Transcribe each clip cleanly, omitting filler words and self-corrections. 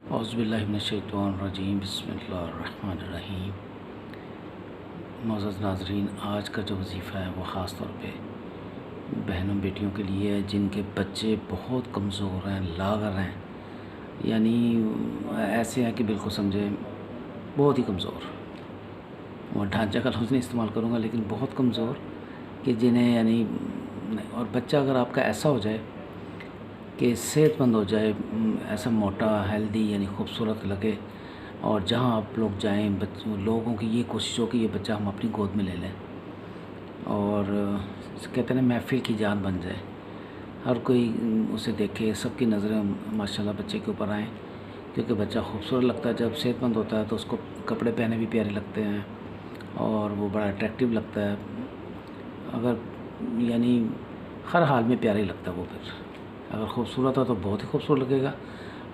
औज़ुबिल्लाहिमिनश्शैतानिर्रजीम बिस्मिल्लाहिर्रहमानिर्रहीम। मुअज़्ज़ज़ नाज़रीन, आज का जो वज़ीफ़ा है वो ख़ास तौर पे बहनों बेटियों के लिए है जिनके बच्चे बहुत कमज़ोर हैं, लाग़र हैं, यानी ऐसे हैं कि बिल्कुल समझे बहुत ही कमज़ोर। और ढांचा का लफ्ज़ नहीं इस्तेमाल करूँगा, लेकिन बहुत कमज़ोर कि जिन्हें यानी और बच्चा अगर आपका ऐसा हो जाए कि सेहतमंद हो जाए, ऐसा मोटा हेल्दी यानी खूबसूरत लगे, और जहाँ आप लोग जाएँ लोगों की ये कोशिश हो कि ये बच्चा हम अपनी गोद में ले लें, और कहते हैं ना महफ़िल की जान बन जाए, हर कोई उसे देखे, सबकी नज़रें माशाल्लाह बच्चे के ऊपर आएँ, क्योंकि बच्चा खूबसूरत लगता है। जब सेहतमंद होता है तो उसको कपड़े पहने भी प्यारे लगते हैं और वो बड़ा अट्रैक्टिव लगता है। अगर यानी हर हाल में प्यारा ही लगता है वो। फिर अगर खूबसूरत हो तो बहुत ही खूबसूरत लगेगा,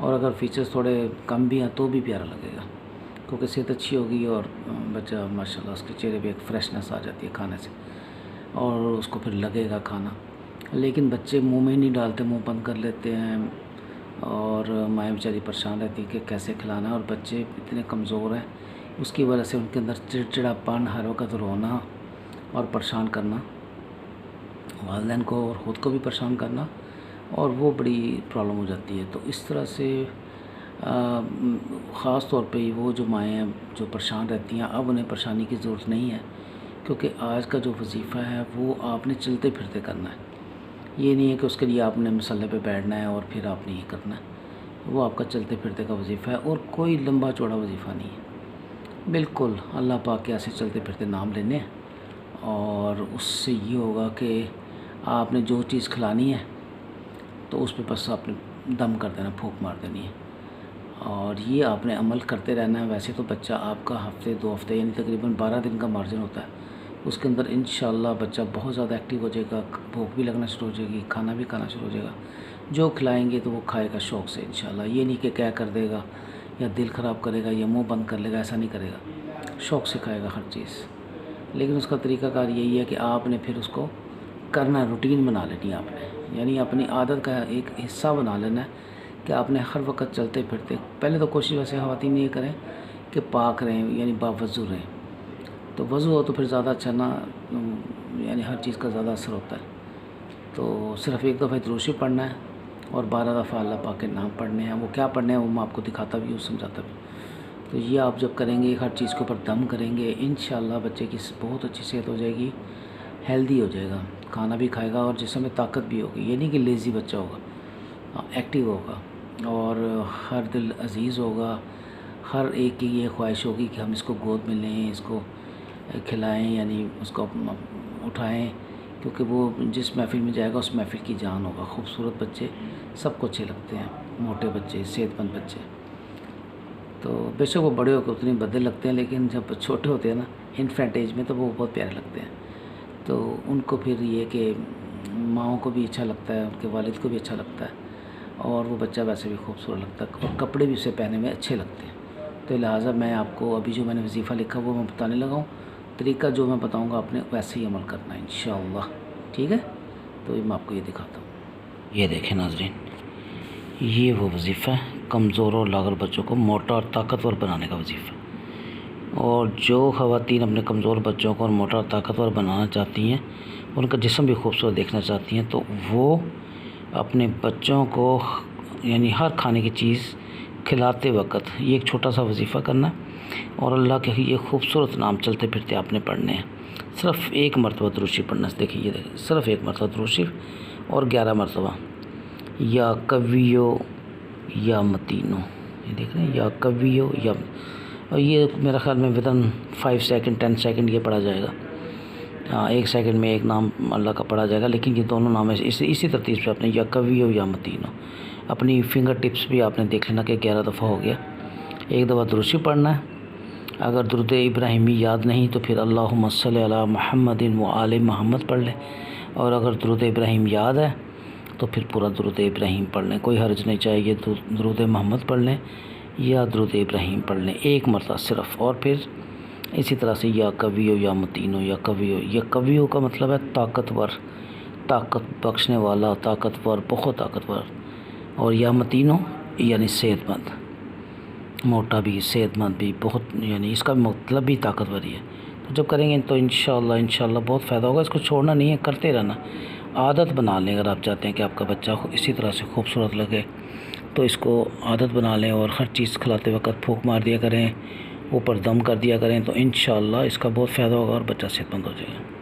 और अगर फ़ीचर्स थोड़े कम भी हैं तो भी प्यारा लगेगा, क्योंकि सेहत अच्छी होगी और बच्चा माशाल्लाह उसके चेहरे पे एक फ़्रेशनेस आ जाती है खाने से, और उसको फिर लगेगा खाना। लेकिन बच्चे मुंह में ही नहीं डालते, मुंह बंद कर लेते हैं, और माएँ बेचारी परेशान रहती कि कैसे खिलाना है। और बच्चे इतने कमज़ोर हैं, उसकी वजह से उनके अंदर चिड़चिड़ापन, हर वक्त रोना और परेशान करना, वालिदैन को और ख़ुद को भी परेशान करना, और वो बड़ी प्रॉब्लम हो जाती है। तो इस तरह से ख़ास तौर पे वो जो माएँ हैं जो परेशान रहती हैं, अब उन्हें परेशानी की ज़रूरत नहीं है, क्योंकि आज का जो वज़ीफ़ा है वो आपने चलते फिरते करना है। ये नहीं है कि उसके लिए आपने मसल्ले पे बैठना है और फिर आपने ये करना है। वो आपका चलते फिरते का वज़ीफ़ा है, और कोई लंबा चौड़ा वज़ीफ़ा नहीं है। बिल्कुल अल्लाह पाक के ऐसे चलते फिरते नाम लेने हैं, और उससे ये होगा कि आपने जो चीज़ खिलानी है तो उस पे बस आपने दम कर देना, फूंक मार देनी है, और ये आपने अमल करते रहना है। वैसे तो बच्चा आपका हफ़्ते 2 हफ़्ते यानी तकरीबन 12 दिन का मार्जिन होता है, उसके अंदर इंशाअल्लाह बच्चा बहुत ज़्यादा एक्टिव हो जाएगा, भूख भी लगना शुरू हो जाएगी, खाना भी खाना शुरू हो जाएगा। जो खिलाएँगे तो वो खाएगा शौक़ से इंशाअल्लाह। ये नहीं कि क्या कर देगा या दिल ख़राब करेगा या मुँह बंद कर लेगा, ऐसा नहीं करेगा, शौक़ से खाएगा हर चीज़। लेकिन उसका तरीक़ाकार यही है कि आपने फिर उसको करना, रूटीन बना लेनी है आपने, यानी अपनी आदत का एक हिस्सा बना लेना है कि आपने हर वक्त चलते फिरते। पहले तो कोशिश वैसे ख़वातीन ये करें कि पाक रहें, यानी बावज़ू रहें, तो वज़ू हो तो फिर ज़्यादा अच्छा ना, यानी हर चीज़ का ज़्यादा असर होता है। तो सिर्फ़ एक दफ़ा दुरूद पढ़ना है और 12 दफ़ा अल्लाह पाक के नाम पढ़ने हैं। वो क्या पढ़ने हैं वो मैं आपको दिखाता भी हूँ, समझाता भी। तो ये आप जब करेंगे, हर चीज़ के ऊपर दम करेंगे, इंशाअल्लाह बच्चे की बहुत अच्छी सेहत हो जाएगी, हेल्दी हो जाएगा, खाना भी खाएगा और जिस्म में ताकत भी होगी। ये नहीं कि लेज़ी बच्चा होगा, एक्टिव होगा, और हर दिल अज़ीज़ होगा। हर एक की ये ख्वाहिश होगी कि हम इसको गोद में लें, इसको खिलाएं, यानी उसको उठाएं, क्योंकि वो जिस महफ़िल में जाएगा उस महफ़िल की जान होगा। खूबसूरत बच्चे सबको अच्छे लगते हैं, मोटे बच्चे, सेहतमंद बच्चे। तो बेशक वो बड़े होकर उतने भद्दे लगते हैं, लेकिन जब छोटे होते हैं ना, इन्फेंट एज में, तो वो बहुत प्यारे लगते हैं। तो उनको फिर ये कि माँओं को भी अच्छा लगता है, उनके वालिद को भी अच्छा लगता है, और वो बच्चा वैसे भी खूबसूरत लगता है, और कपड़े भी उसे पहनने में अच्छे लगते हैं। तो लिहाजा मैं आपको अभी जो मैंने वज़ीफ़ा लिखा वो मैं बताने लगा हूँ। तरीका जो मैं बताऊँगा आपने वैसे ही अमल करना है इंशाअल्लाह, ठीक है। तो मैं आपको ये दिखाता हूँ। ये देखें नाज़रीन, ये वो वज़ीफ़ा है कमज़ोर और लाग़र बच्चों को मोटा और ताकतवर बनाने का वज़ीफ़ा। और जो ख़वातीन अपने कमज़ोर बच्चों को और मोटा और ताकतवर बनाना चाहती हैं, उनका जिस्म भी खूबसूरत देखना चाहती हैं, तो वो अपने बच्चों को यानी हर खाने की चीज़ खिलाते वक्त ये एक छोटा सा वज़ीफ़ा करना है, और अल्लाह के ये खूबसूरत नाम चलते फिरते आपने पढ़ने हैं। सिर्फ़ एक मरतबा दुरूद पढ़ना है। देखिए, ये देखिए, सिर्फ़ एक मरतबा दुरूद और 11 मरतबा या कवियो या मतीनो। ये देख रहे हैं, या कवियो या, और ये मेरा ख़्याल में विदिन 5 सेकंड 10 सेकंड ये पढ़ा जाएगा। 1 सेकंड में एक नाम अल्लाह का पढ़ा जाएगा, लेकिन ये दोनों नाम इसी तरतीब से आपने, या कवियो या मतीनो, अपनी फिंगर टिप्स भी आपने देख लेना कि 11 दफ़ा हो गया। एक दफ़ा दुरूद पढ़ना है। अगर दुरूद इब्राहिमी याद नहीं तो फिर अल्लाहुम्मा सल्ली अला मुहम्मदिन व आले मोहम्मद पढ़ लें, और अगर दुरूद इब्राहिम याद है तो फिर पूरा दुरूद इब्राहिम पढ़ लें, कोई हर्ज नहीं चाहिए। दुरूद मोहम्मद पढ़ लें या दुरूद इब्राहिम पढ़ लें एक मरतबा सिर्फ़, और फिर इसी तरह से या कवियो या मतीनो, या कवियो। या कवियो का मतलब है ताकतवर, ताकत बख्शने वाला, ताकतवर, बहुत ताकतवर, और या मतीनो यानी सेहतमंद। मोटा भी, सेहतमंद भी, बहुत यानी इसका मतलब भी ताकतवर ही है। तो जब करेंगे तो इंशाल्लाह बहुत फ़ायदा होगा। इसको छोड़ना नहीं है, करते रहना, आदत बना लें। अगर आप चाहते हैं कि आपका बच्चा इसी तरह से खूबसूरत लगे तो इसको आदत बना लें और हर चीज़ खिलाते वक्त फूंक मार दिया करें, ऊपर दम कर दिया करें, तो इंशाल्लाह इसका बहुत फ़ायदा होगा और बच्चा सेहतमंद हो जाएगा।